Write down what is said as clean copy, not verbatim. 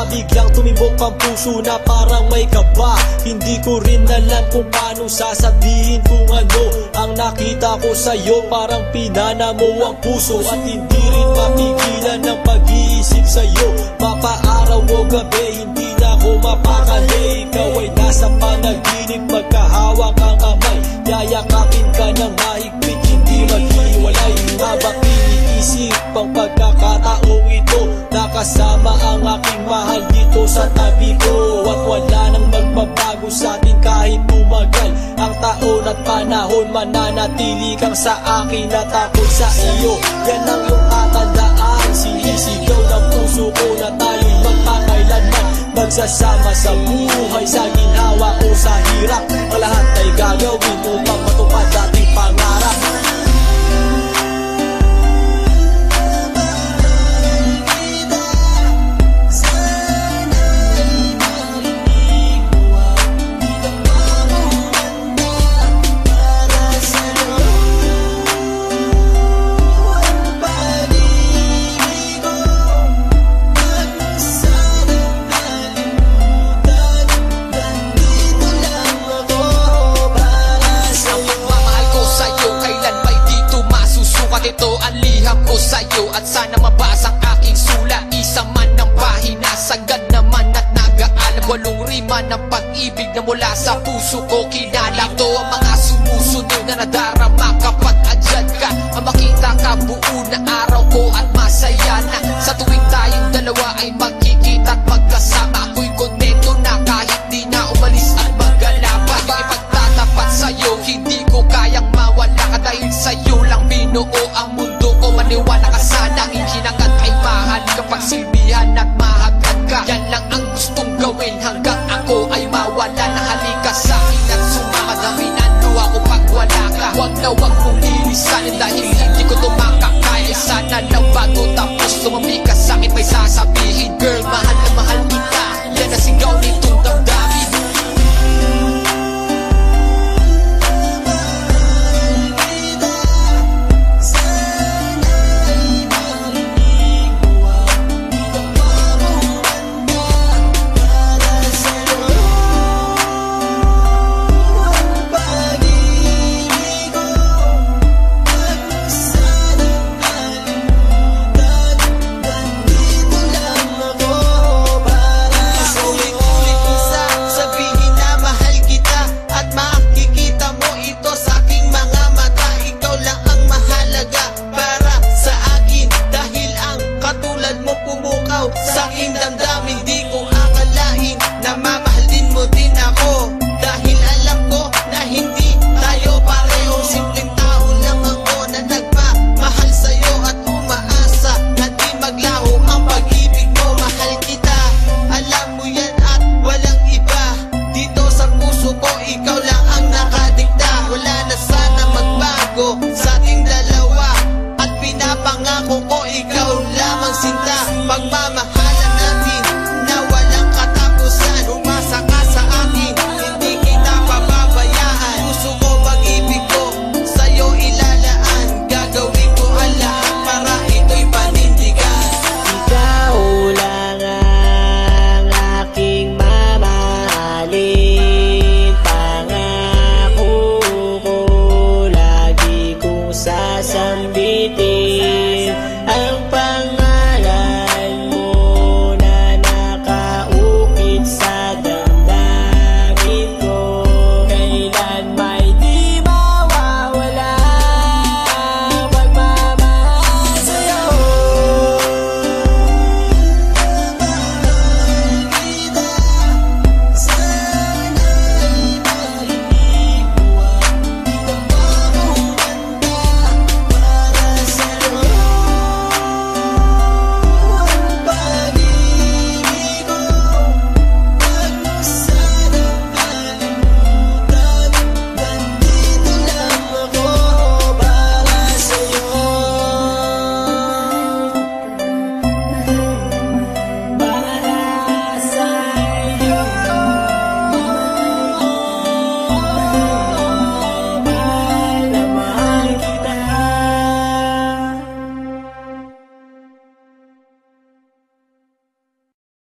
Biglang tumibok ang puso na parang may kaba. Hindi ko rin alam kung paano sasabihin kung ano ang nakita ko sa'yo. Parang pinana mo ang puso at hindi rin mapigilan ng pag-iisip sa'yo. Mapaaraw o gabi, hindi na ako mapakali. Ikaw ay nasa panaginip, magkahawak ang kamay. Yayakapin ka ng mahigpit, hindi maghiwalay. Habang iniisip ang pagkakataong ito, nakasama ang aking mahal dito sa tabi ko. At wala nang magbabago sa atin kahit tumagal ang taon at panahon. Mananatili kang sa akin at ako sa iyo. Yan ang iyong tatandaan. Sinisigaw ng puso ko na tayo'y magpakailanman magsasama sa buhay, sa ginhawa o sa hirap. Ang lahat ay gagawin upang matupad ating pangarap. Ito ang liham ko sa'yo at sana mabasa ang aking sula. Isa man ng pahina, sagad naman at nag-aalam. 8 rima ng pag-ibig na mula sa puso ko kinala. Ito ang mga sumusunod na nadarama kapag andyan ka. Ang makita ka buo na araw ko at masaya na. Sa tuwing tayong dalawa ay magkikita at magkasama, ako'y kontento na kahit di na umalis at magalapan. Yung ipagtatapat sa'yo, hindi ko kayang mawala ka dahil sa'yo lang binuo ang mundo ko. Maniwala ka sana, hinangad ay mahal kapag silbihan at mahagad ka. Yan lang ang gustong gawin hanggang ako ay mawala na. Halika sa'kin at sumama, dami ng luha ko pag wala ka. Huwag na huwag mong lilisanin dahil hindi ko tumakakaya. Sana lang bago tapos tumami ka sa'kin may sasabihin. Girl, mahal na mahal kita, yan ang sigaw nitong damdamin. Sa aking damdamin, di ko akalain na mamahalin mo din ako. Dahil alam ko na hindi tayo pareho. Simpleng tao lang ako na nagmamahal sa'yo at umaasa na di maglaho ang pag-ibig mo. Mahal kita, alam mo yan at walang iba. Dito sa puso ko, ikaw lang ang nakadikta. Wala na sana magbago sa ating dalawa at pinapangako ko ikaw lamang sinta. Pagmamahal